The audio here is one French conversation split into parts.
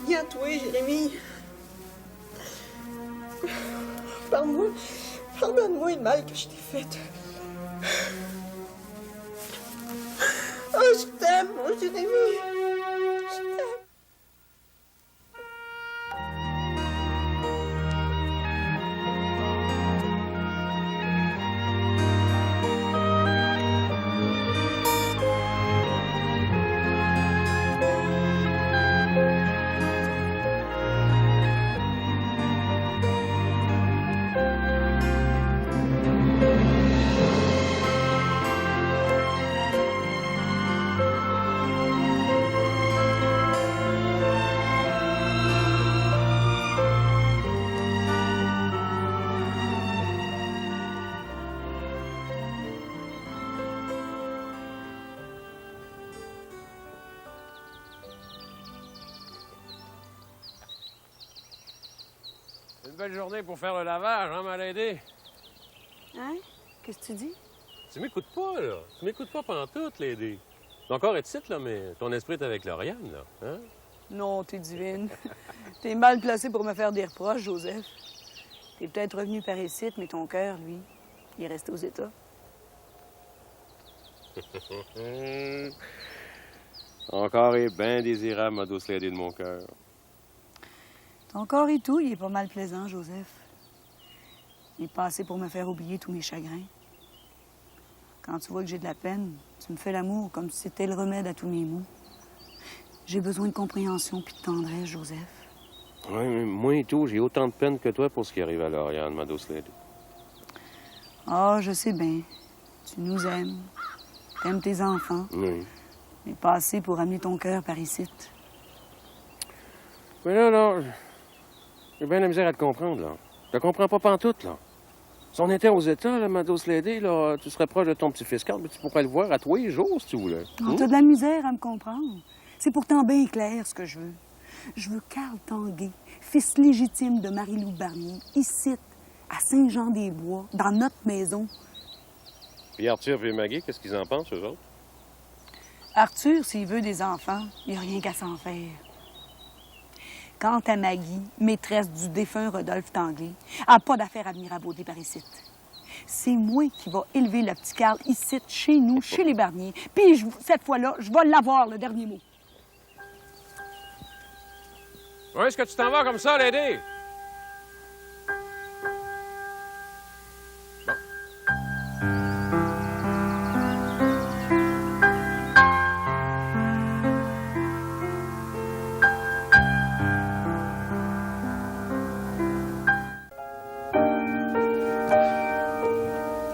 reviens à toi, Jérémie. Parle-moi. Pardonne-moi le mal que je t'ai fait. Oh, je t'aime, mon Jérémie. Je t'aime. Une belle journée pour faire le lavage, hein, ma lady? Hein? Qu'est-ce que tu dis? Tu m'écoutes pas, là. Tu m'écoutes pas pantoute, lady. T'es encore étite, là, mais ton esprit est avec Lauriane, là. Hein? Non, t'es divine. T'es mal placé pour me faire des reproches, Joseph. T'es peut-être revenu par ici, mais ton cœur, lui, il est resté aux États. Encore et bien désirable, ma douce lady de mon cœur. Ton corps et tout, il est pas mal plaisant, Joseph. Il est pas assez pour me faire oublier tous mes chagrins. Quand tu vois que j'ai de la peine, tu me fais l'amour comme si c'était le remède à tous mes maux. J'ai besoin de compréhension puis de tendresse, Joseph. Oui, mais moi et tout, j'ai autant de peine que toi pour ce qui arrive à Lauriane, ma douce lady. Ah, je sais bien. Tu nous aimes. T'aimes tes enfants. Oui. Mais pas assez pour amener ton cœur par ici. Mais là, j'ai bien la misère à te comprendre, là. Je te comprends pas pantoute, là. Si on était aux États, là, ma douce lady, là, tu serais proche de ton petit fiscal, mais tu pourrais le voir à tous les jours, si tu voulais. Oh, t'as de la misère à me comprendre. C'est pourtant bien clair ce que je veux. Je veux Carl Tanguay, fils légitime de Marie-Lou Barnier, ici, à Saint-Jean-des-Bois, dans notre maison. Puis Arthur et Maggie, qu'est-ce qu'ils en pensent, eux autres? Arthur, s'il veut des enfants, il n'y a rien qu'à s'en faire. Quant à Maggie, maîtresse du défunt Rodolphe Tanguay, elle n'a pas d'affaire à venir à Beauté par ici. C'est moi qui va élever le petit Carl ici, chez nous, chez les Barniers. Puis cette fois-là, je vais l'avoir, le dernier mot. Où est-ce que tu t'en vas comme ça, lady?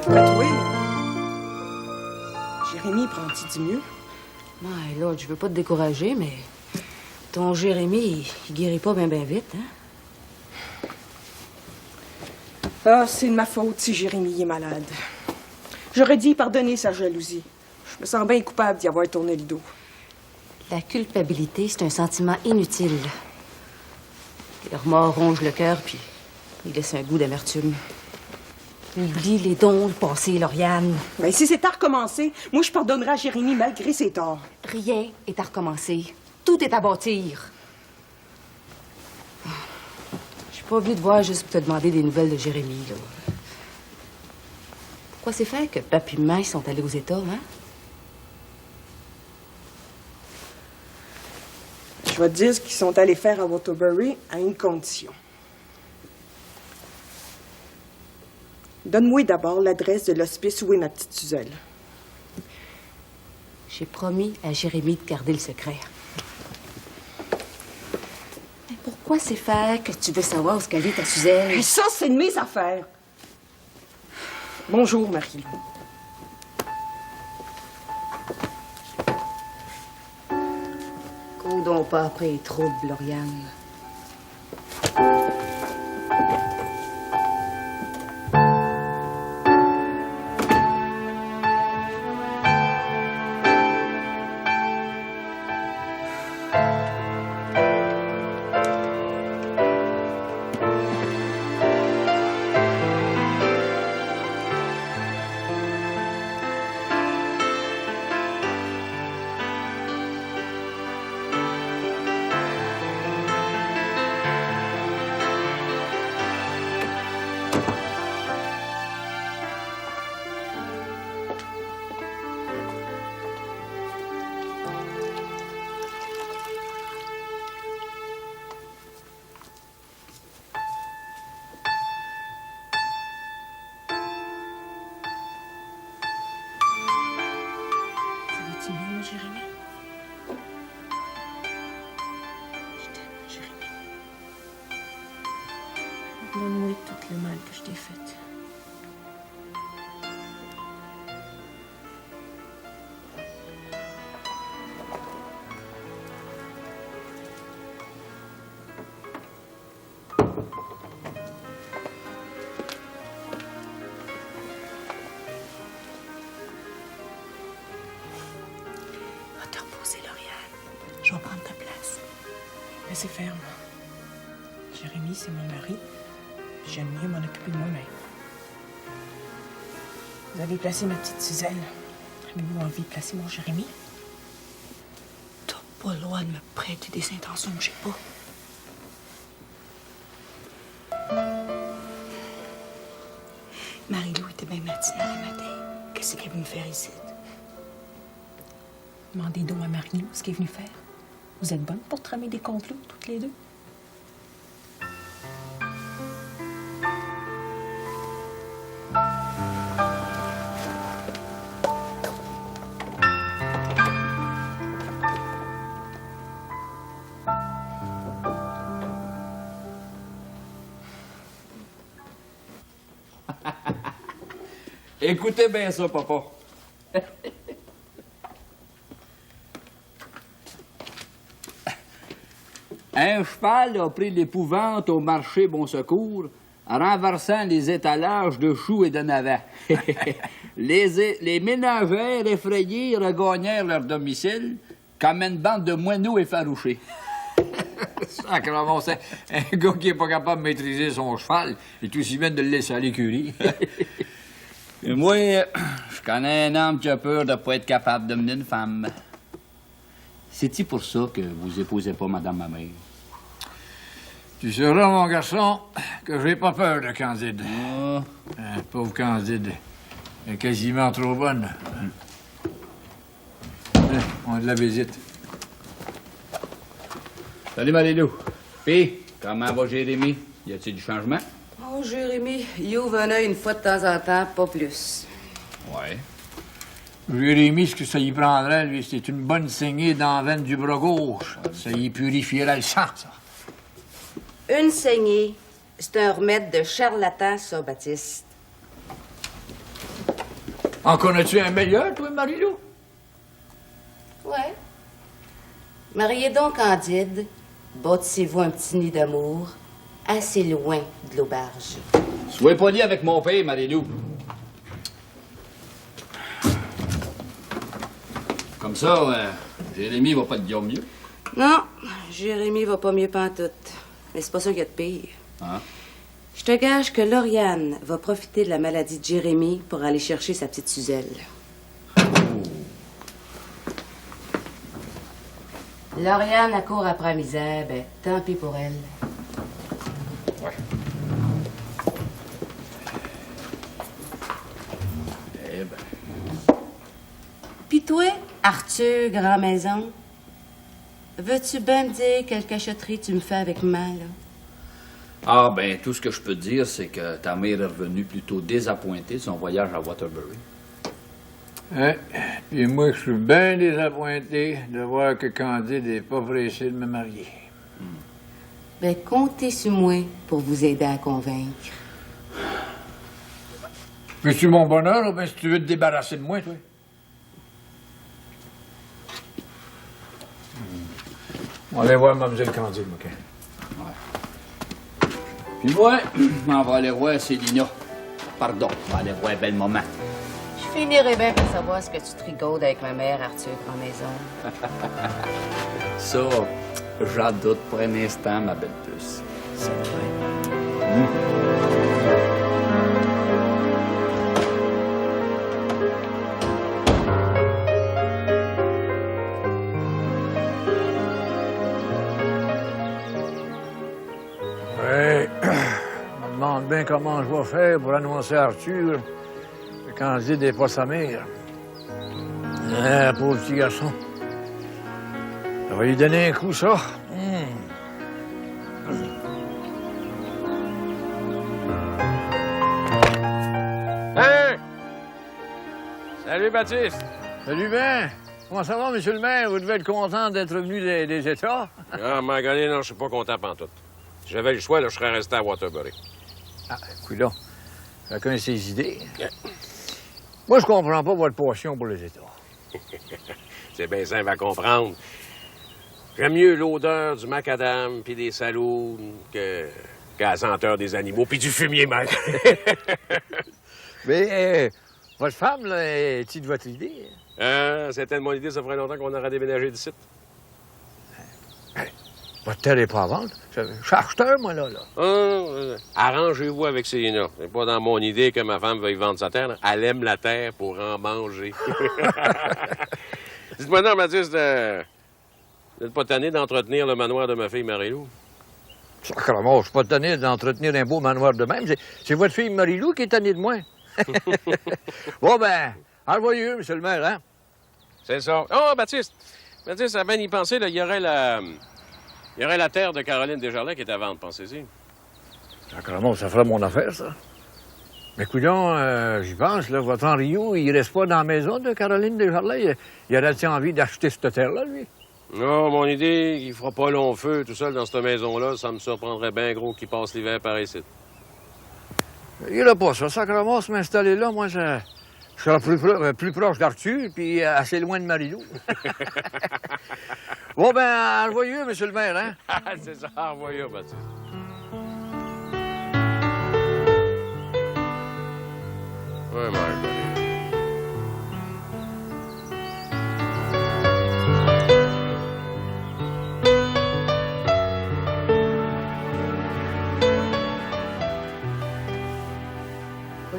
D'après toi, Jérémie prend-il du mieux? Ouais, là, je veux pas te décourager, mais ton Jérémie, il guérit pas bien vite, hein? Ah, c'est de ma faute si Jérémie est malade. J'aurais dit pardonner sa jalousie. Je me sens bien coupable d'y avoir tourné le dos. La culpabilité, c'est un sentiment inutile. Le remords ronge le cœur, puis il laisse un goût d'amertume. Oublie les dons, le passé, Lauriane. Mais si c'est à recommencer, moi, je pardonnerai à Jérémie malgré ses torts. Rien est à recommencer. Tout est à bâtir. Je suis pas venue te voir juste pour te demander des nouvelles de Jérémie, là. Pourquoi c'est fait que papy et maman sont allés aux États, hein? Je vais te dire ce qu'ils sont allés faire à Waterbury à une condition. Donne-moi d'abord l'adresse de l'hospice où est ma petite Suzelle. J'ai promis à Jérémie de garder le secret. Mais pourquoi c'est faire que tu veux savoir où est-ce qu'elle est, ta Suzelle? Et ça, c'est de mes affaires. Bonjour, Marie-Lou. Cours donc pas après les troubles, Lauriane. le mal que je t'ai fait. Va te reposer, Lauriane. Je vais prendre ta place. Laissez faire, moi. Jérémy, c'est mon mari. J'aime mieux m'en occuper de moi-même. Vous avez placé ma petite Suzelle. Avez-vous envie de placer mon Jérémy? T'as pas le droit de me prêter des intentions que j'ai pas. Marie-Lou était bien matinale le matin. Qu'est-ce qu'elle est venue faire ici? Demandez donc à Marie-Lou ce qu'elle est venue faire. Vous êtes bonnes pour tramer des complots, toutes les deux? Écoutez bien ça, papa. Un cheval a pris l'épouvante au marché Bon Secours, renversant les étalages de choux et de navets. Les ménagères effrayées regagnèrent leur domicile comme une bande de moineaux effarouchés. Sacrement, c'est un gars qui est pas capable de maîtriser son cheval, il est aussi bien de le laisser à l'écurie. Et moi, je connais un homme qui a peur de pas être capable de mener une femme. C'est-tu pour ça que vous épousez pas Madame ma mère? Tu sauras, mon garçon, que j'ai pas peur de Candide. Ah, Pauvre Candide, elle est quasiment trop bonne. On a de la visite. Salut, Marie-Lou. Puis, comment va Jérémy? Y a-t-il du changement? Oh, Jérémy, il ouvre un œil une fois de temps en temps, pas plus. Ouais. Jérémy, ce que ça y prendrait, lui, c'est une bonne saignée dans la veine du bras gauche. Ça y purifierait le sang, ça. Une saignée, c'est un remède de charlatan, ça, Baptiste. En connais-tu un meilleur, toi, Marie-Lou? Ouais. Mariez donc Candide, bâtissez-vous un petit nid d'amour, assez loin de l'auberge. Sois poli avec mon père, Marie-Lou. Comme ça, Jérémy va pas te dire mieux. Non, Jérémy va pas mieux pantoute. Mais c'est pas ça qu'il y a de pire. Hein? Je te gage que Lauriane va profiter de la maladie de Jérémy pour aller chercher sa petite Suzelle. Lauriane accourt après la misère, ben tant pis pour elle. Ouais. Eh ben. Pis toi, Arthur, grand-maison, veux-tu bien me dire quelle cachotterie tu me fais avec moi, là? Ah, ben, tout ce que je peux te dire, c'est que ta mère est revenue plutôt désappointée de son voyage à Waterbury. Hein? Puis moi, je suis bien désappointé de voir que Candide n'est pas pressé de me marier. Ben, comptez sur moi pour vous aider à convaincre. Veux-tu mon bonheur, ou bien si tu veux te débarrasser de moi, toi? On va aller voir Mlle Candide, OK? Puis moi, on va aller voir Célina. Pardon, on va aller voir Belle Maman. Je finirai bien par savoir ce que tu trigaudes avec ma mère, Arthur, grand-maison. Ça, j'en doute pas un instant, ma belle puce. C'est vrai. Oui, je me demande bien comment je vais faire pour annoncer à Arthur que Candide n'est pas sa mère. Ah, pauvre petit garçon. Ça va lui donner un coup, ça. Hey! Salut, Baptiste! Salut bien. Comment ça va, monsieur le maire? Vous devez être content d'être revenu des États. Ah, Magané, non, je suis pas content pantoute. Si j'avais le choix, là, je serais resté à Waterbury. Ah, coudonc. Chacun ses idées. Moi, je comprends pas votre passion pour les États. C'est bien simple à comprendre. J'aime mieux l'odeur du macadam puis des saloons que la senteur des animaux puis du fumier même. Mais votre femme, là, est-elle de votre idée? C'était de mon idée, ça ferait longtemps qu'on aurait déménagé d'ici. Votre terre n'est pas à vendre. Je suis acheteur, moi, là. Arrangez-vous avec Célina. C'est pas dans mon idée que ma femme veuille vendre sa terre. Là. Elle aime la terre pour en manger. Dites-moi non, Mathis, vous n'êtes pas tanné d'entretenir le manoir de ma fille Marie-Lou? Sacrement, je suis pas tanné d'entretenir un beau manoir de même. C'est votre fille Marie-Lou qui est tannée de moi. Bon, ben, envoyez-le, monsieur le maire, hein? C'est ça. Oh, Baptiste! Baptiste, à bien y penser, là, il y aurait la terre de Caroline Desjardins qui est à vendre, pensez-y. Sacrement, ça ferait mon affaire, ça. Mais coudonc, j'y pense, là, votre Henriot, il reste pas dans la maison de Caroline Desjardins. Il aurait-il envie d'acheter cette terre-là, lui? Non, mon idée, il fera pas long feu tout seul dans cette maison-là. Ça me surprendrait bien gros qu'il passe l'hiver par ici. Il n'a pas ça. Sacrement, se m'installer là, moi, je serais plus proche d'Arthur, puis assez loin de Marie-Lou. Bon, ben, envoyez-le, monsieur le maire, hein? C'est ça, envoyez, Baptiste. Ouais, Marc.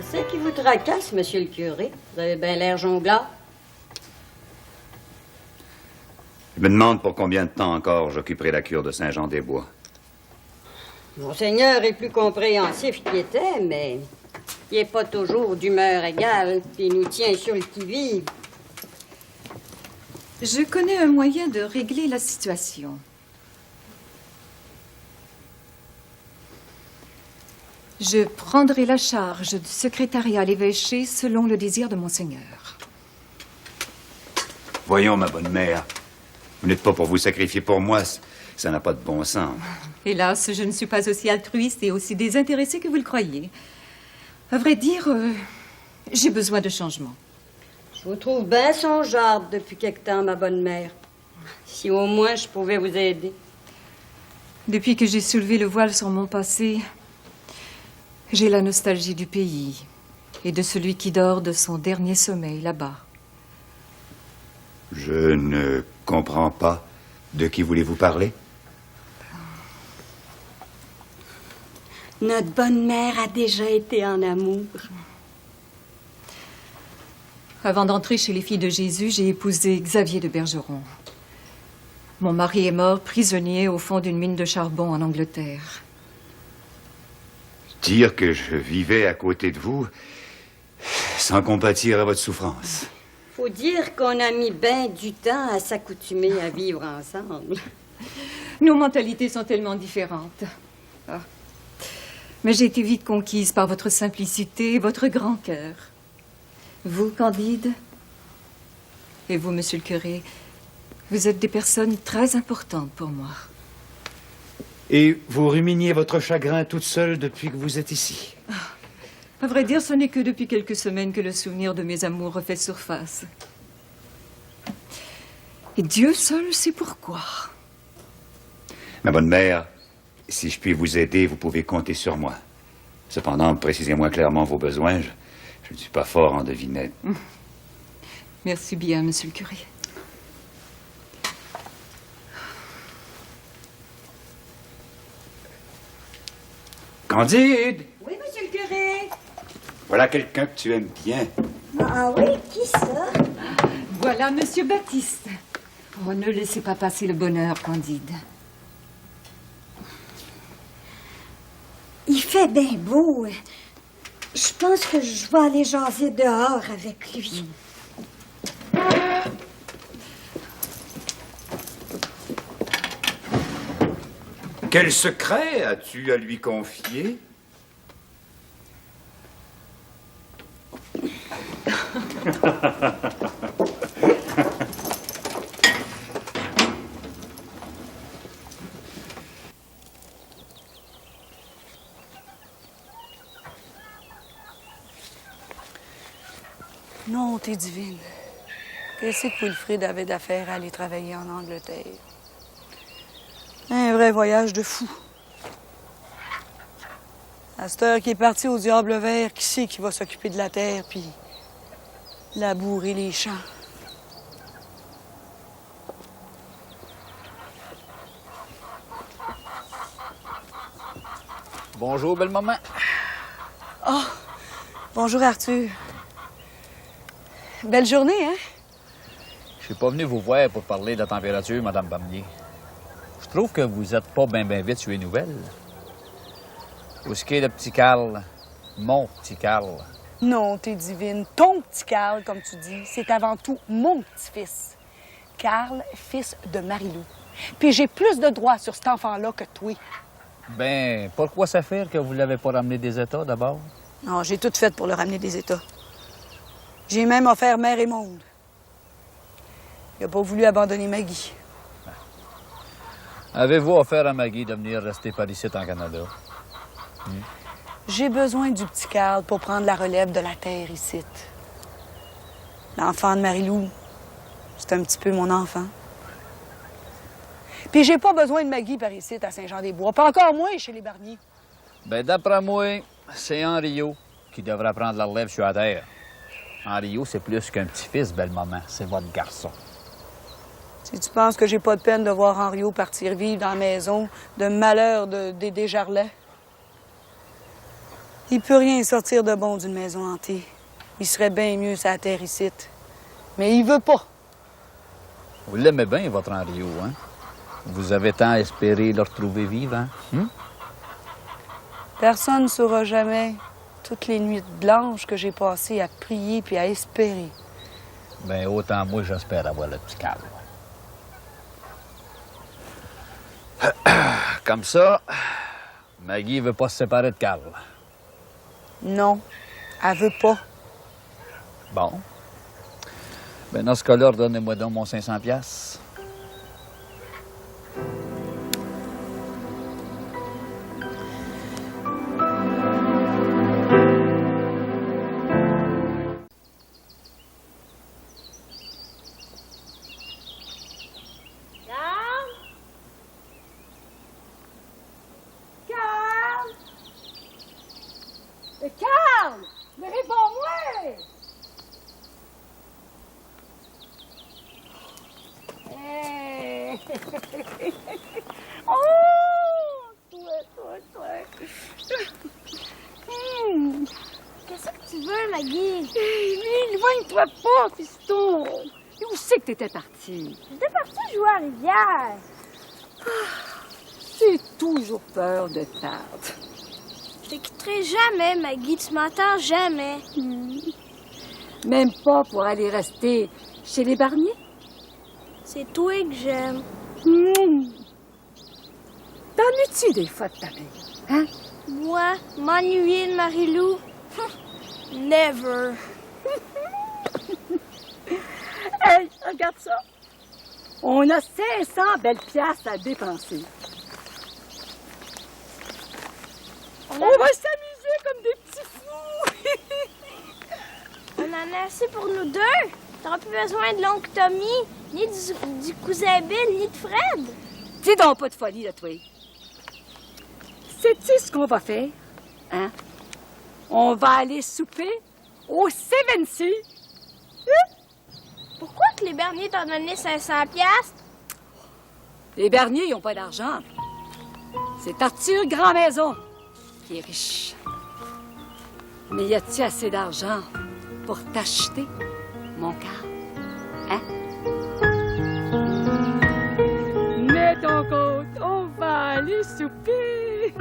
C'est qui vous tracasse, monsieur le curé? Vous avez bien l'air jongleur. Je me demande pour combien de temps encore j'occuperai la cure de Saint-Jean-des-Bois. Monseigneur est plus compréhensif qu'il était, mais il n'est pas toujours d'humeur égale, puis il nous tient sur le qui-vive. Je connais un moyen de régler la situation. Je prendrai la charge du secrétariat à l'évêché selon le désir de Monseigneur. Voyons, ma bonne mère, vous n'êtes pas pour vous sacrifier pour moi, ça n'a pas de bon sens. Hélas, je ne suis pas aussi altruiste et aussi désintéressée que vous le croyez. À vrai dire, j'ai besoin de changement. Je vous trouve bien songearde depuis quelque temps, ma bonne mère. Si au moins je pouvais vous aider. Depuis que j'ai soulevé le voile sur mon passé, j'ai la nostalgie du pays et de celui qui dort de son dernier sommeil là-bas. Je ne comprends pas. De qui voulez-vous parler? Notre bonne mère a déjà été en amour. Avant d'entrer chez les filles de Jésus, j'ai épousé Xavier de Bergeron. Mon mari est mort prisonnier au fond d'une mine de charbon en Angleterre. Dire que je vivais à côté de vous sans compatir à votre souffrance. Faut dire qu'on a mis bien du temps à s'accoutumer à vivre ensemble. Nos mentalités sont tellement différentes. Ah. Mais j'ai été vite conquise par votre simplicité et votre grand cœur. Vous, Candide, et vous, monsieur le curé, vous êtes des personnes très importantes pour moi. Et vous ruminiez votre chagrin toute seule depuis que vous êtes ici? À vrai dire, ce n'est que depuis quelques semaines que le souvenir de mes amours refait surface. Et Dieu seul sait pourquoi. Ma bonne mère, si je puis vous aider, vous pouvez compter sur moi. Cependant, précisez-moi clairement vos besoins. Je ne suis pas fort en devinette. Merci bien, monsieur le curé. Candide! Oui, monsieur le curé. Voilà quelqu'un que tu aimes bien. Ah oui, qui ça? Voilà monsieur Baptiste. Oh, ne laissez pas passer le bonheur, Candide. Il fait bien beau. Je pense que je vais aller jaser dehors avec lui. Quel secret as-tu à lui confier? Non, t'es divine. Qu'est-ce que Wilfrid avait d'affaire à aller travailler en Angleterre? Un vrai voyage de fou. À cette heure qui est parti au diable vert, qui sait qui va s'occuper de la terre, puis labourer les champs? Bonjour, belle maman. Oh, bonjour Arthur. Belle journée, hein? Je suis pas venu vous voir pour parler de la température, Madame Bamnier. Je trouve que vous êtes pas bien vite sur les nouvelles. Où est-ce qu'est le petit Carl? Mon petit Carl. Non, t'es divine. Ton petit Carl, comme tu dis, c'est avant tout mon petit-fils. Carl, fils de Marie-Lou. Puis j'ai plus de droits sur cet enfant-là que toi. Ben, pourquoi ça fait que vous l'avez pas ramené des États, d'abord? Non, j'ai tout fait pour le ramener des États. J'ai même offert mère et monde. Il n'a pas voulu abandonner Maggie. Avez-vous offert à Maggie de venir rester par ici en Canada? J'ai besoin du petit Carl pour prendre la relève de la terre ici. L'enfant de Marie-Lou, c'est un petit peu mon enfant. Puis j'ai pas besoin de Maggie par ici à Saint-Jean-des-Bois, pas encore moins chez les Barnier. Ben, d'après moi, c'est Henriot qui devrait prendre la relève sur la terre. Henriot, c'est plus qu'un petit-fils, belle maman. C'est votre garçon. Si tu penses que j'ai pas de peine de voir Henriot partir vivre dans la maison de malheur des Desjardins, il peut rien sortir de bon d'une maison hantée. Il serait bien mieux sur la terre ici. Mais il veut pas. Vous l'aimez bien, votre Henriot, hein? Vous avez tant espéré le retrouver vivant, hein? Personne ne saura jamais toutes les nuits blanches que j'ai passées à prier puis à espérer. Ben, autant moi, j'espère avoir le petit Carl. Comme ça, Maggie veut pas se séparer de Carl. Non, elle veut pas. Bon. Ben, dans ce cas-là, redonnez-moi donc mon 500 $. Carl! Mais réponds-moi! Hey! Oh! Toi. Qu'est-ce que tu veux, Maggie? Éloigne-toi pas, fiston! Et où c'est que t'étais parti? J'étais partie jouer à la rivière. J'ai toujours peur de perdre. Je te quitterai jamais, Maggie. Tu m'entends jamais. Même pas pour aller rester chez les Barnier? C'est toi que j'aime. T'ennuies-tu des fois de ta mère? Hein? Moi, m'ennuyer de Marie-Lou? Never. Hey, regarde ça. On a 500 belles piastres à dépenser. On va s'amuser comme des petits fous. On en a assez pour nous deux. T'auras plus besoin de l'oncle Tommy, ni du cousin Bill, ni de Fred. Dis donc pas de folie, là, toi. Sais-tu ce qu'on va faire? Hein? On va aller souper au Seventy. Pourquoi que les Berniers t'ont donné 500 piastres? Les Berniers, ils n'ont pas d'argent. C'est Arthur Grand-Maison qui est riche. Mais y a-t-il assez d'argent pour t'acheter, mon cœur? Hein? Mets ton compte, on va aller souper.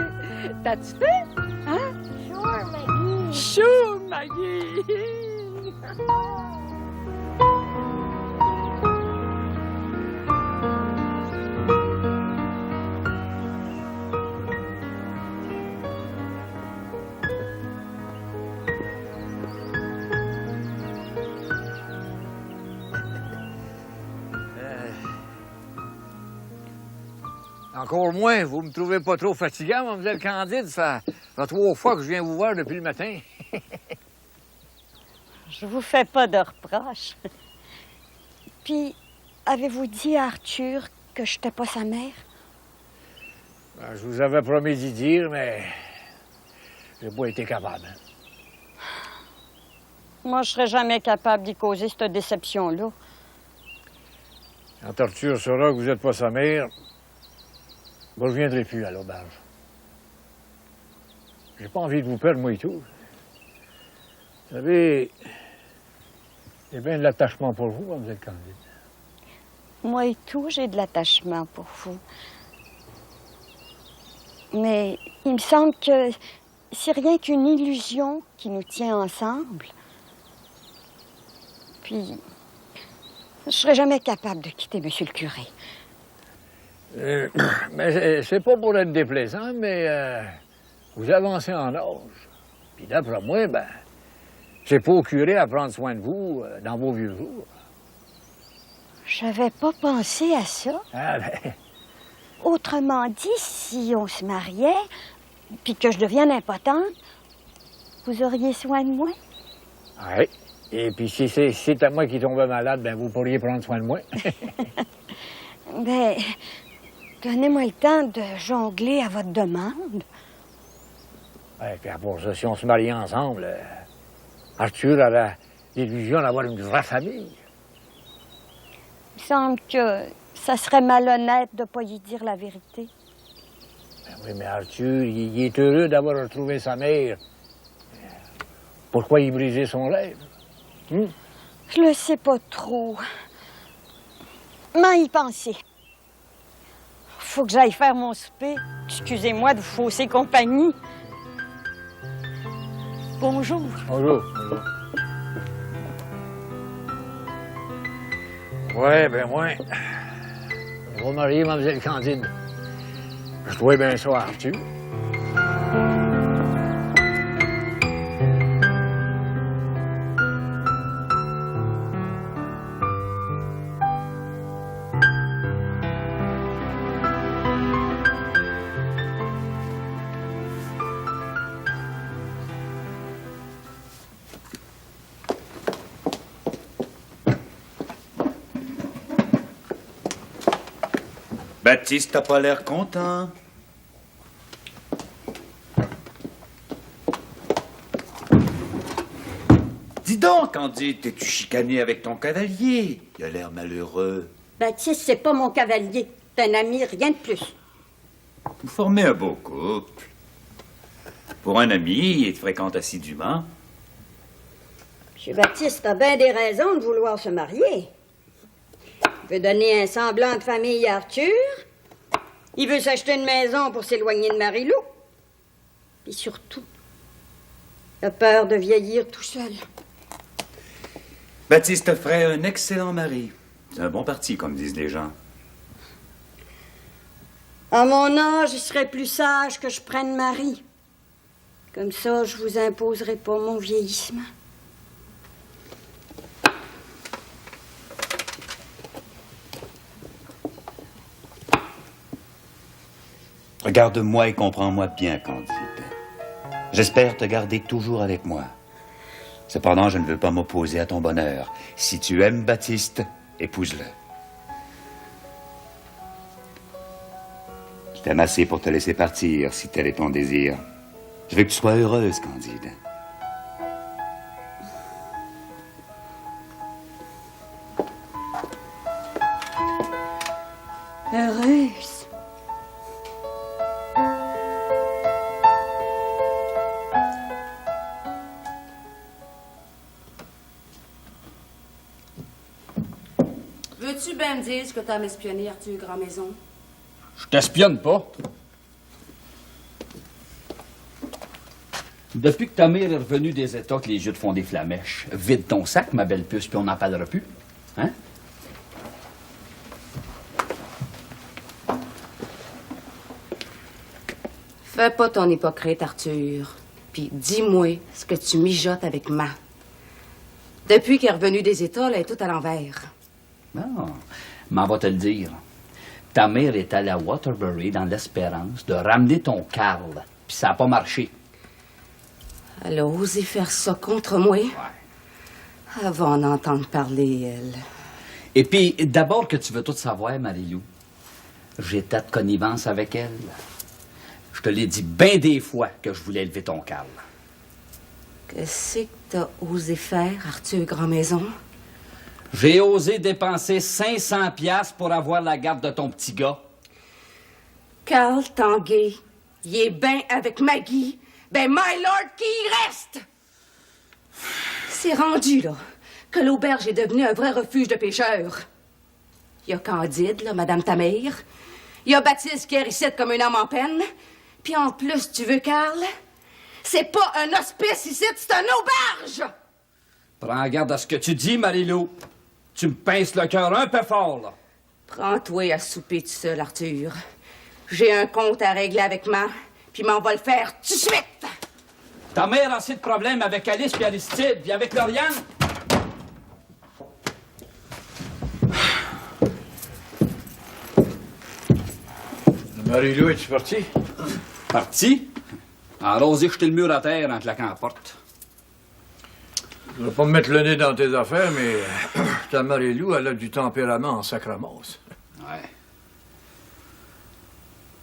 T'as-tu fait? Hein? Sure, Maggie. Chou, Maggie! Encore moins, vous me trouvez pas trop fatigant, mademoiselle Candide. Ça fait 3 fois que je viens vous voir depuis le matin. je vous fais pas de reproches. Puis, avez-vous dit à Arthur que je n'étais pas sa mère? Ben, je vous avais promis d'y dire, mais j'ai pas été capable. Moi, je serais jamais capable d'y causer cette déception-là. Quand Arthur saura que vous n'êtes pas sa mère, moi, je ne viendrai plus à l'auberge. J'ai pas envie de vous perdre, moi et tout. Vous savez, j'ai bien de l'attachement pour vous, Mademoiselle Candide. Moi et tout, j'ai de l'attachement pour vous. Mais il me semble que c'est rien qu'une illusion qui nous tient ensemble. Puis, je serais jamais capable de quitter Monsieur le curé. Mais c'est pas pour être déplaisant, mais vous avancez en âge. Puis d'après moi, ben, c'est pas au curé à prendre soin de vous dans vos vieux jours. J'avais pas pensé à ça. Ah ben... Autrement dit, si on se mariait, puis que je devienne impotente, vous auriez soin de moi? Oui. Et puis si c'est à moi qui tombais malade, ben vous pourriez prendre soin de moi. Ben, donnez-moi le temps de jongler à votre demande. Oui, puis pour ça, si on se mariait ensemble, Arthur aurait l'illusion d'avoir une vraie famille. Il me semble que ça serait malhonnête de ne pas y dire la vérité. Ben oui, mais Arthur, il est heureux d'avoir retrouvé sa mère. Pourquoi y briser son rêve? Je le sais pas trop. Mais y penser. Faut que j'aille faire mon souper. Excusez-moi de vous fausser compagnie. Bonjour. Bonjour. Bonjour. Ouais, ben moi, je vais marier Mademoiselle Candide. Je dois bien ça à Arthur. Baptiste, t'as pas l'air content. Dis donc, Candide, t'es-tu chicané avec ton cavalier? Il a l'air malheureux. Baptiste, c'est pas mon cavalier. C'est un ami, rien de plus. Vous formez un beau couple. Pour un ami, il te fréquente assidûment. M. Baptiste a bien des raisons de vouloir se marier. Il veut donner un semblant de famille à Arthur. Il veut s'acheter une maison pour s'éloigner de Marie-Lou. Puis surtout, il a peur de vieillir tout seul. Baptiste ferait un excellent mari. C'est un bon parti, comme disent les gens. À mon âge, il serait plus sage que je prenne Marie. Comme ça, je vous imposerai pas mon vieillissement. Regarde-moi et comprends-moi bien, Candide. J'espère te garder toujours avec moi. Cependant, je ne veux pas m'opposer à ton bonheur. Si tu aimes Baptiste, épouse-le. Je t'aime assez pour te laisser partir, si tel est ton désir. Je veux que tu sois heureuse, Candide. Heureuse. Veux-tu bien me dire ce que t'as m'espionné, Arthur Grand-Maison? Je t'espionne pas. Depuis que ta mère est revenue des États que les yeux te font des flamèches, vide ton sac, ma belle puce, puis on n'en parlera plus. Hein? Fais pas ton hypocrite, Arthur. Puis dis-moi ce que tu mijotes avec Ma. Depuis qu'elle est revenue des États, elle est toute à l'envers. Non, m'en va te le dire. Ta mère est allée à Waterbury dans l'espérance de ramener ton Carl, puis ça n'a pas marché. Elle a osé faire ça contre moi. Ouais. Elle va en entendre parler, elle. Et puis, d'abord que tu veux tout savoir, Marie-Lou, j'étais de connivence avec elle. Je te l'ai dit bien des fois que je voulais élever ton Carl. Qu'est-ce que t'as osé faire, Arthur Grandmaison? J'ai osé dépenser 500 piastres pour avoir la garde de ton petit gars. Carl Tanguay, il est bien avec Maggie. Ben, my lord, qui y reste? C'est rendu, là, que l'auberge est devenue un vrai refuge de pêcheurs. Il y a Candide, là, Madame ta mère. Il y a Baptiste qui est ici comme un homme en peine. Puis en plus, tu veux, Carl? C'est pas un hospice ici, c'est un auberge! Prends garde à ce que tu dis, Marie-Lou. Tu me pinces le cœur un peu fort, là. Prends-toi à souper tout seul, Arthur. J'ai un compte à régler avec ma, puis m'en va le faire tout de suite! Ta mère a assez de problèmes avec Alice puis Aristide, puis avec Lauriane. Marie-Lou, es-tu parti? Parti? En osé jeter le mur à terre en claquant la porte. Je ne vais pas me mettre le nez dans tes affaires, mais ta Marie-Lou, elle a du tempérament en sacramente. Ouais.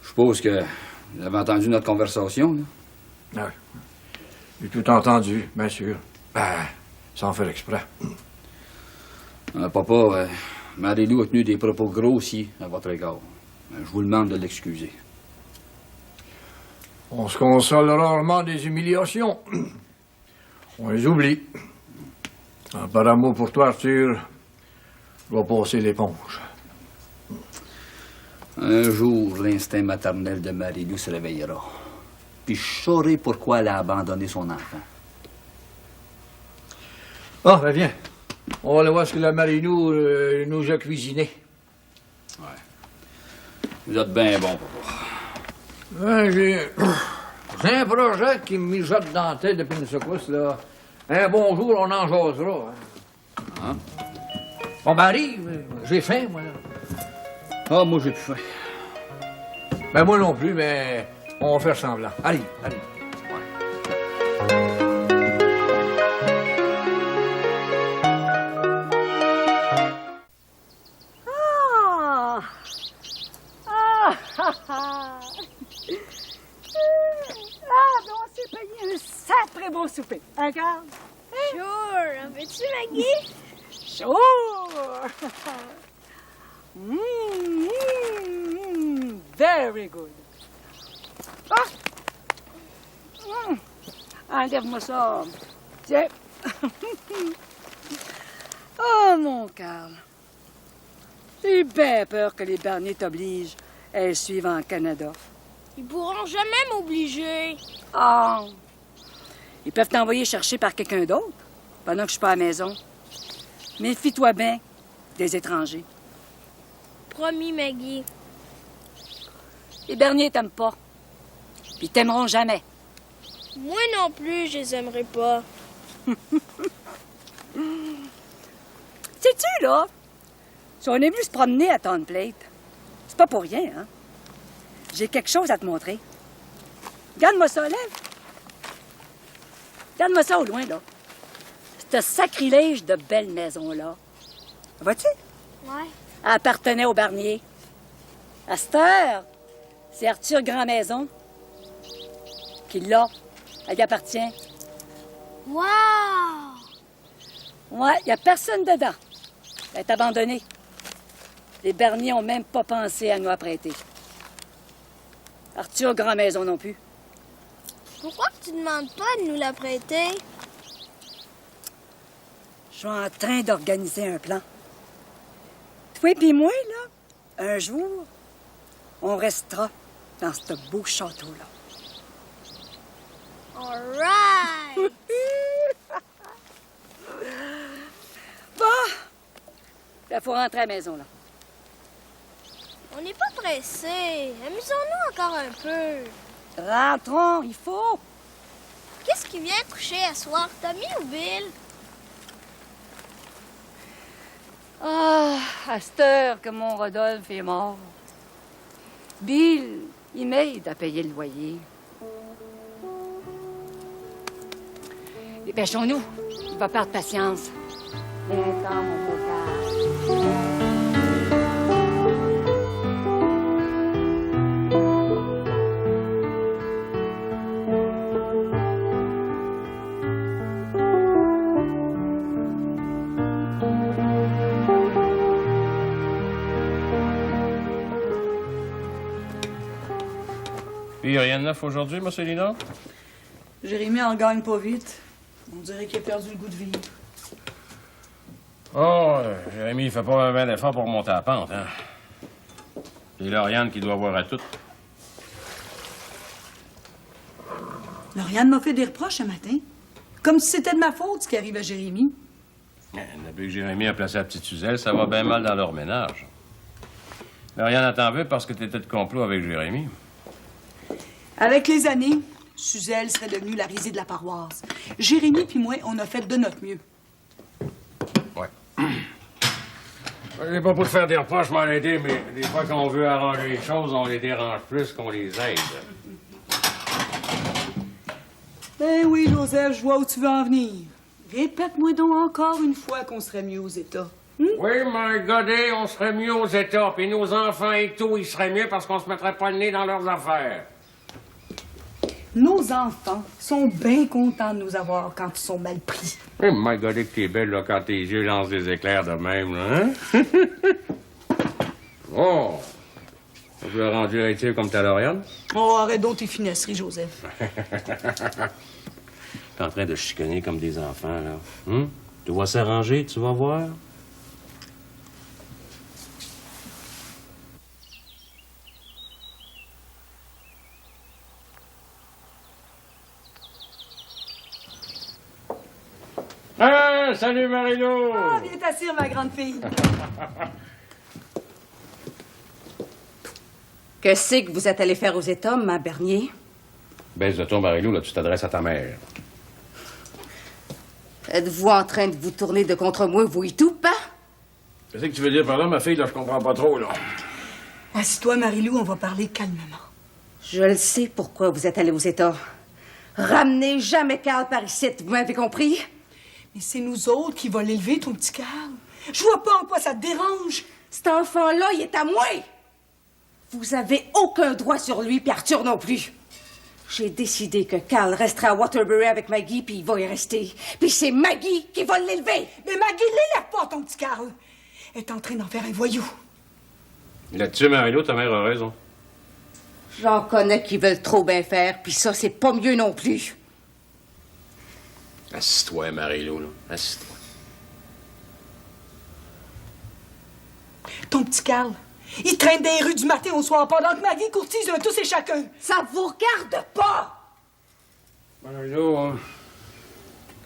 Je suppose que vous avez entendu notre conversation, là? Oui. J'ai tout entendu, bien sûr. Ben, sans faire exprès. Papa, Marie-Lou a tenu des propos grossiers à votre égard. Je vous demande de l'excuser. On se console rarement des humiliations. On les oublie. Par amour pour toi, Arthur, je vais passer l'éponge. Un jour, l'instinct maternel de Marie-Lou se réveillera. Puis je saurai pourquoi elle a abandonné son enfant. Ah, ben viens. On va aller voir ce que la Marie-Lou nous a cuisiné. Ouais. Vous êtes bien bon, papa. Ouais, j'ai un projet qui me mijote dans la tête depuis une secousse, là. Un bon jour, on en jasera. Hein? Bon, Marie, j'ai faim, moi, là. Ah, moi, j'ai plus faim. Ben, moi non plus, mais on va faire semblant. Allez, allez. On s'est payé un sacré bon souper. Hein, Carl? Sure. En veux-tu, Maggie? Sure! Very good. Ah! Enlève-moi ça. Tiens. Oh, mon Carl. J'ai bien peur que les Bernier t'obligent à les suivre en Canada. Ils pourront jamais m'obliger. Ah! Ils peuvent t'envoyer chercher par quelqu'un d'autre pendant que je suis pas à la maison. Méfie-toi bien des étrangers. Promis, Maggie. Les Bernier t'aiment pas. Puis ils t'aimeront jamais. Moi non plus, je les aimerais pas. Sais-tu, là, si on est venu se promener à Town Plate, c'est pas pour rien, hein? J'ai quelque chose à te montrer. Regarde-moi ça, lève. Regarde-moi ça au loin, là. Ce sacrilège de belle maison-là. Vois-tu? Ouais. Elle appartenait au Bernier. À cette heure, c'est Arthur Grandmaison qui l'a. Elle lui appartient. Wow! Ouais, il n'y a personne dedans. Elle est abandonnée. Les Bernier n'ont même pas pensé à nous apprêter. Arthur Grandmaison non plus. Pourquoi tu demandes pas de nous la prêter? Je suis en train d'organiser un plan. Toi et moi, là, un jour, on restera dans ce beau château-là. All right! Bon! Il faut rentrer à la maison, là. On n'est pas pressés. Amusons-nous encore un peu. Rentrons, il faut. Qu'est-ce qui vient coucher à soir, Tommy ou Bill? Ah, à cette heure que mon Rodolphe est mort. Bill, il m'aide à payer le loyer. Dépêchons-nous. Il va perdre patience. Viens-t'en, mon beau Carl. Puis, rien de neuf aujourd'hui, M. Lina? Jérémy en gagne pas vite. On dirait qu'il a perdu le goût de vivre. Oh, Jérémy, il fait pas un bel effort pour monter la pente, hein? C'est Lauriane qui doit voir à tout. Lauriane m'a fait des reproches ce matin. Comme si c'était de ma faute ce qui arrive à Jérémy. Depuis que Jérémy a placé la petite Suzelle, ça va bien mal dans leur ménage. Lauriane t'en veut parce que t'étais de complot avec Jérémy. Avec les années, Suzelle serait devenue la risée de la paroisse. Jérémy puis moi, on a fait de notre mieux. Ouais. J'ai pas pour te faire des reproches, m'en aider, mais des fois qu'on veut arranger les choses, on les dérange plus qu'on les aide. Ben oui, Joseph, je vois où tu veux en venir. Répète-moi donc encore une fois qu'on serait mieux aux États. Oui, my God, on serait mieux aux États, puis nos enfants et tout, ils seraient mieux parce qu'on se mettrait pas le nez dans leurs affaires. Nos enfants sont bien contents de nous avoir quand ils sont mal pris. Eh, my God, que t'es belle, là, quand tes yeux lancent des éclairs de même, là, hein? Oh! Tu l'as rendu héritier comme ta Lauriane? Oh, arrête donc tes finesseries, Joseph. T'es en train de chicaner comme des enfants, là. Tout va s'arranger, tu vas voir. Ah, salut Marie-Lou! Ah, viens t'asseoir, ma grande fille. Que c'est que vous êtes allé faire aux États, ma Bernier? Baisse de ton, Marie-Lou, là, tu t'adresses à ta mère. Êtes-vous en train de vous tourner de contre moi, vous et tout, pas? Qu'est-ce que tu veux dire par là, ma fille? Là, je comprends pas trop, là. Assis-toi, Marie-Lou, on va parler calmement. Je le sais pourquoi vous êtes allé aux États. Ramenez jamais Carl par ici, vous m'avez compris? Mais c'est nous autres qui va l'élever, ton petit Carl. Je vois pas en quoi ça te dérange. Cet enfant-là, il est à moi! Vous avez aucun droit sur lui, puis Arthur non plus. J'ai décidé que Carl restera à Waterbury avec Maggie, puis il va y rester. Puis c'est Maggie qui va l'élever. Mais Maggie l'élève pas, ton petit Carl. Elle est en train d'en faire un voyou. Là-dessus, Marie-Lou, ta mère a raison. J'en connais qui veulent trop bien faire, puis ça, c'est pas mieux non plus. Assis-toi, Marie-Lou, là. Assis-toi. Ton petit Carl, il traîne des rues du matin au soir pendant que Maggie courtise un tous et chacun. Ça vous regarde pas! Marie-Lou, hein,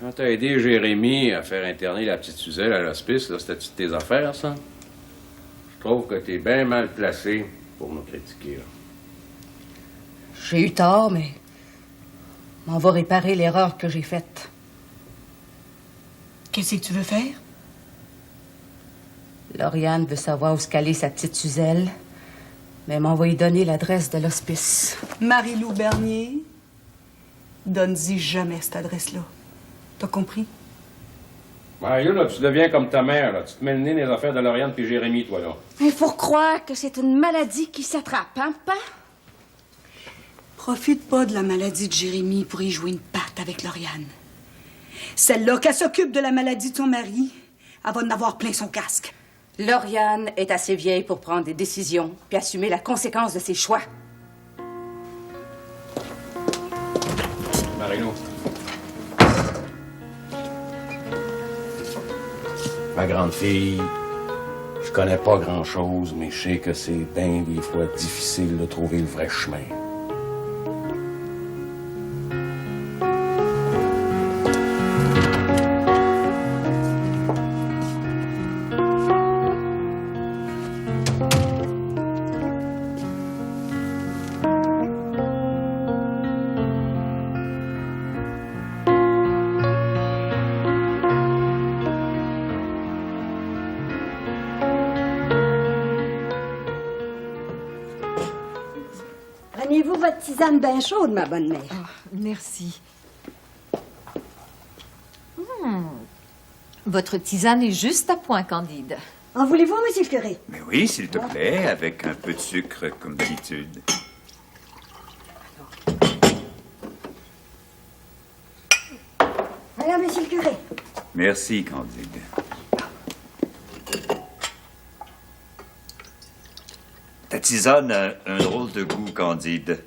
quand t'as aidé Jérémy à faire interner la petite Suzelle à l'hospice, là, c'était-tu de tes affaires, ça? Je trouve que t'es bien mal placé pour nous critiquer, là. J'ai eu tort, mais on va réparer l'erreur que j'ai faite. Qu'est-ce que tu veux faire? Lauriane veut savoir où se caler sa petite Suzelle, mais m'en va lui donner l'adresse de l'hospice. Marie-Lou Bernier, donne-y jamais cette adresse-là. T'as compris? Marie-Lou, là, tu deviens comme ta mère, là. Tu te mets le nez dans les affaires de Lauriane puis Jérémy, toi, là. Il faut croire que c'est une maladie qui s'attrape, hein, pas? Profite pas de la maladie de Jérémy pour y jouer une patte avec Lauriane. Celle-là, qu'elle s'occupe de la maladie de son mari, elle va en avoir plein son casque. Lauriane est assez vieille pour prendre des décisions puis assumer la conséquence de ses choix. Marie-Lou. Ma grande fille, je connais pas grand-chose, mais je sais que c'est bien des fois difficile de trouver le vrai chemin. Prenez-vous votre tisane bien chaude, ma bonne mère. Merci. Votre tisane est juste à point, Candide. En voulez-vous, monsieur le curé? Mais oui, s'il te plaît, avec un peu de sucre, comme d'habitude. Voilà, monsieur le curé. Merci, Candide. Ta tisane a un drôle de goût, Candide.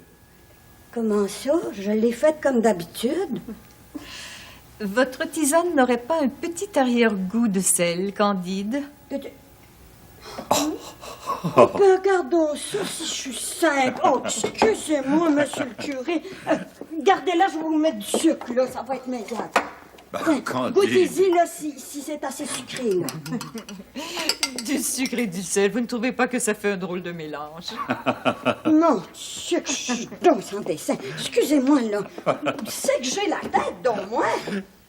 Comment ça? Je l'ai faite comme d'habitude. Votre tisane n'aurait pas un petit arrière-goût de sel, Candide? Ben, regardons ça, si je suis simple. Oh, excusez-moi, monsieur le curé. Gardez-la, je vais vous mettre du sucre, là, ça va être meilleur. Candide. Goûtez-y, là, si c'est assez sucré, là. Du sucre et du sel, vous ne trouvez pas que ça fait un drôle de mélange? Mon Dieu, je suis donc sans dessin. Excusez-moi, là. C'est que j'ai la tête, donc, moi.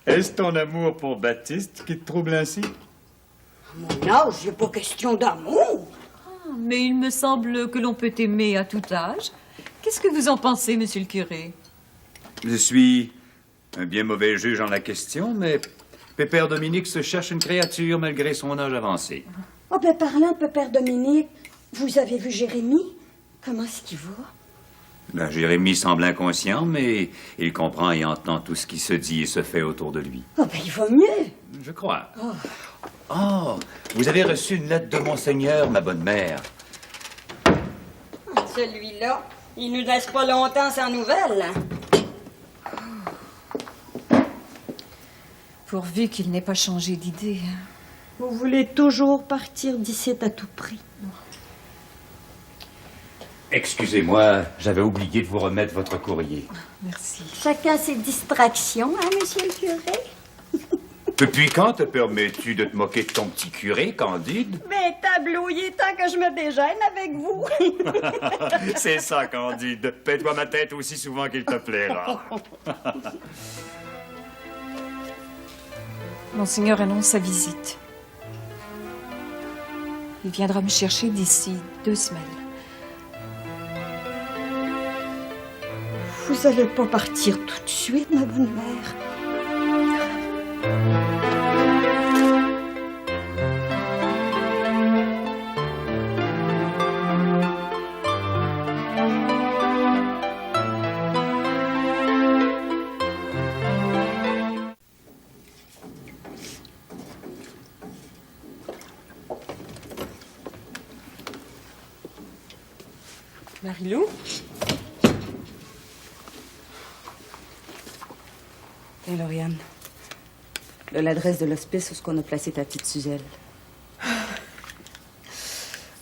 Est-ce ton amour pour Baptiste qui te trouble ainsi? À mon âge, il n'y a pas question d'amour. Mais il me semble que l'on peut aimer à tout âge. Qu'est-ce que vous en pensez, monsieur le curé? Je suis un bien mauvais juge en la question, mais Pépère Dominique se cherche une créature malgré son âge avancé. Oh, ben, parlant de Pépère Dominique, vous avez vu Jérémie? Comment est-ce qu'il va? Ben, Jérémie semble inconscient, mais il comprend et entend tout ce qui se dit et se fait autour de lui. Oh, ben, il va mieux. Je crois. Oh, vous avez reçu une lettre de Monseigneur, ma bonne mère. Celui-là, il nous laisse pas longtemps sans nouvelles. Pourvu qu'il n'ait pas changé d'idée. Vous voulez toujours partir d'ici à tout prix. Excusez-moi, j'avais oublié de vous remettre votre courrier. Merci. Chacun ses distractions, hein, monsieur le curé? Depuis quand te permets-tu de te moquer de ton petit curé, Candide? Ben, tablouillé tant que je me déjeune avec vous. C'est ça, Candide. Paie-toi ma tête aussi souvent qu'il te plaira. Monseigneur annonce sa visite. Il viendra me chercher d'ici 2 semaines. Vous allez pas partir tout de suite, ma bonne mère. Marilou? Tiens, Lauriane. Là, l'adresse de l'hospice où on a placé ta petite Suzelle.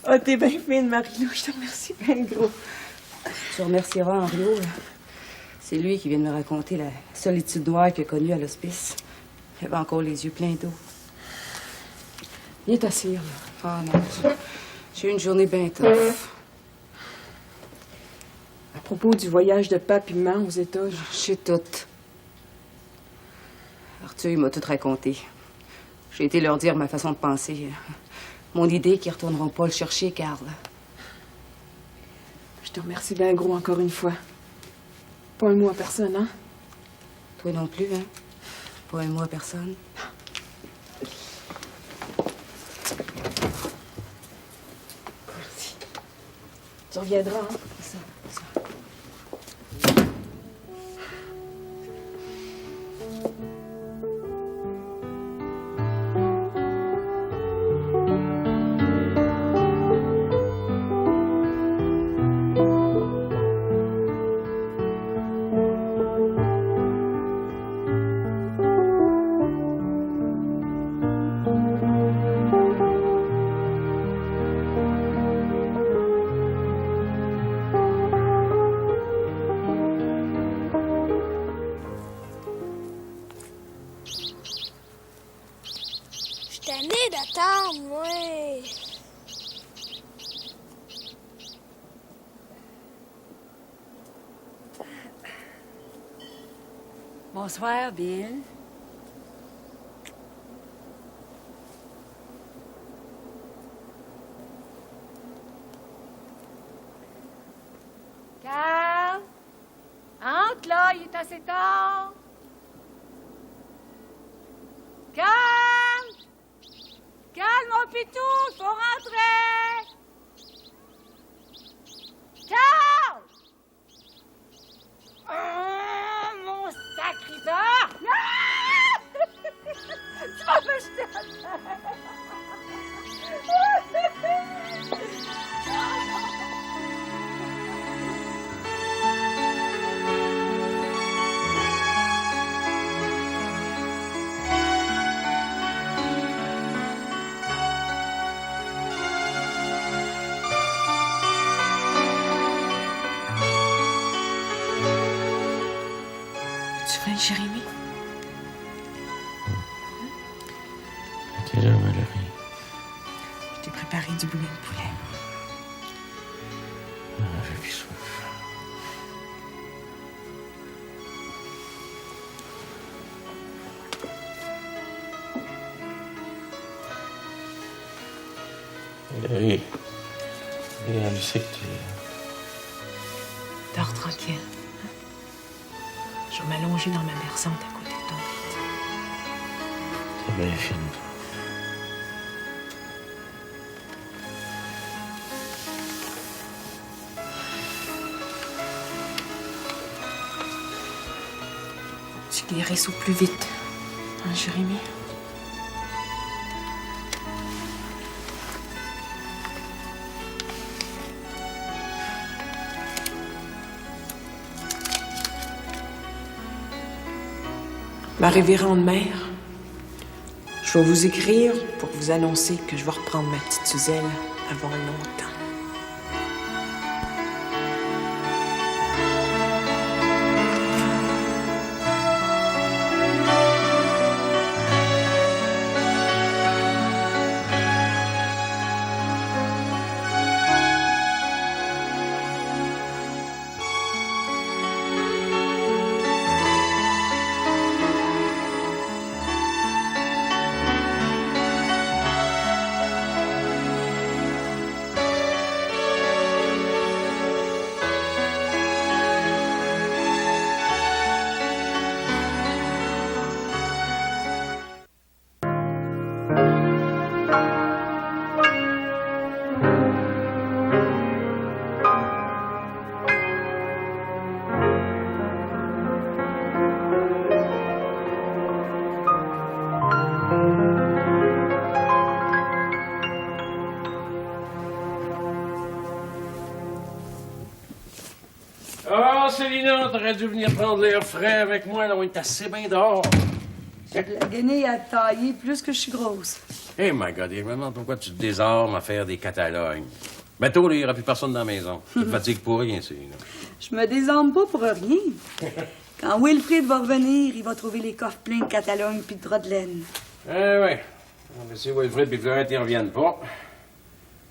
Oh, t'es bien fine, Marilou. Je te remercie bien gros. Tu remercieras Henriot. C'est lui qui vient de me raconter la solitude noire qu'il a connue à l'hospice. Il avait encore les yeux pleins d'eau. Viens t'asseoir, là. Ah non, j'ai eu une journée bien tough. À propos du voyage de pape et maman aux États, Je sais tout. Arthur, il m'a tout raconté. J'ai été leur dire ma façon de penser. Mon idée qu'ils ne retourneront pas le chercher, Carl. je te remercie bien gros encore une fois. Pas un mot à personne, hein? Toi non plus, hein? Pas un mot à personne. Merci. Tu reviendras, hein? Ça. Je suis tannée d'attendre, moi. Bonsoir, Bill. Carl? Entre là, il est assez tard. Carl? Pitou, faut rentrer! Charles! Oh, mon sacrifice! Tu vas me jeter à terre! Tu fais, Jérémy? À quelle heure, Valérie? Je t'ai préparé du bouillon de poulet. Ah, j'ai plus soif. Valérie, elle sait que tu... Dors tranquille. Hein? Je vais m'allonger dans ma berçante à côté de ton lit. T'es bien fine, toi. Tu guérisses au plus vite. Hein, Jérémy? Ma révérende mère, je vais vous écrire pour vous annoncer que je vais reprendre ma petite Suzelle avant longtemps. Oh, Célina, t'aurais dû venir prendre l'air frais avec moi, là, on est assez bien dehors. J'ai de la guenille à tailler plus que je suis grosse. Hey, my God, et vraiment, pourquoi tu te désarmes à faire des catalogues? Bientôt, il n'y aura plus personne dans la maison. Tu te fatigues pour rien, Célina. Je me désarme pas pour rien. Quand Wilfrid va revenir, il va trouver les coffres pleins de catalogues puis de draps de laine. Eh ouais. Mais si Wilfrid et Florette ne reviennent pas,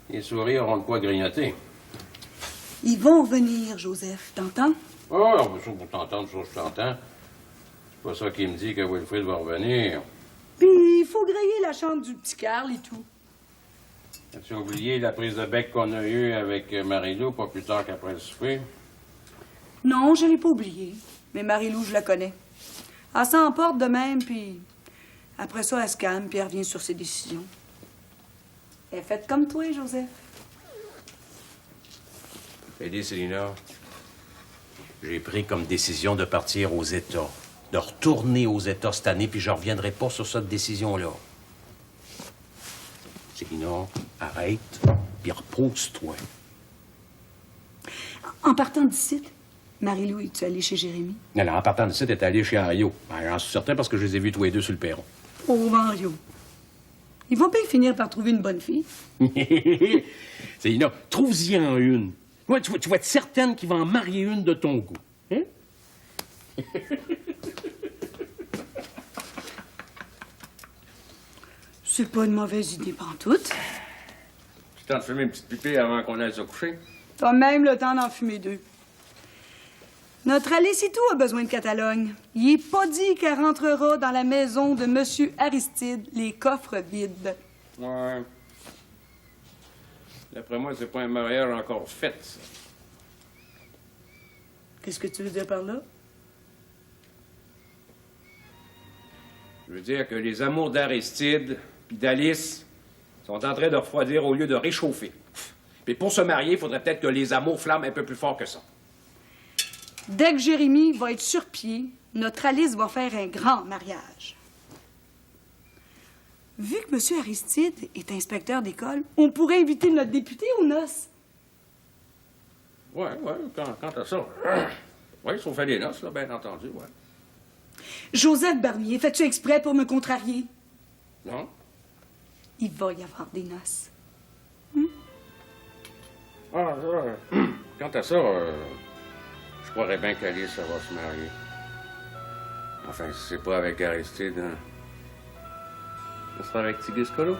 les souris auront de quoi grignoter. Ils vont revenir, Joseph, t'entends? Oh, ben ça, pour t'entendre, ça, je t'entends. C'est pas ça qui me dit que Wilfrid va revenir. Puis il faut griller la chambre du petit Carl et tout. As-tu oublié la prise de bec qu'on a eue avec Marie-Lou pas plus tard qu'après le souper? Non, je l'ai pas oublié. Mais Marie-Lou, je la connais. Elle s'emporte de même, puis après ça, elle se calme, puis elle revient sur ses décisions. Elle est faite comme toi, Joseph. Eddie, Célina, j'ai pris comme décision de partir aux États, de retourner aux États cette année, puis je reviendrai pas sur cette décision-là. Célina, arrête, puis repose-toi. En partant d'ici, Marie-Lou, es-tu allée chez Jérémy? Alors, en partant d'ici, t'es allé chez Ario. Ben, j'en suis certain parce que je les ai vus tous les deux sur le perron. Oh, Mario. Il va bien finir par trouver une bonne fille. Célina, trouve-y en une. Ouais, tu vas être certaine qu'il va en marier une de ton goût. Hein? C'est pas une mauvaise idée pantoute. Tu t'en fumer une petite pipée avant qu'on aille se coucher? T'as même le temps d'en fumer deux. Notre Alessitou a besoin de Catalogne. Il est pas dit qu'elle rentrera dans la maison de Monsieur Aristide, les coffres vides. Ouais. D'après moi, c'est pas un mariage encore fait, ça. Qu'est-ce que tu veux dire par là? Je veux dire que les amours d'Aristide puis d'Alice sont en train de refroidir au lieu de réchauffer. Puis pour se marier, il faudrait peut-être que les amours flamment un peu plus fort que ça. Dès que Jérémie va être sur pied, notre Alice va faire un grand mariage. Vu que M. Aristide est inspecteur d'école, on pourrait inviter notre député aux noces. Ouais, quant à ça. Oui, sauf à des noces, là, bien entendu, ouais. Joseph Barnier, fais-tu exprès pour me contrarier? Non? Il va y avoir des noces. Ah, quant à ça, je croirais bien qu'Alice, ça va se marier. Enfin, si c'est pas avec Aristide, hein. Ce sera avec Tigus Colo.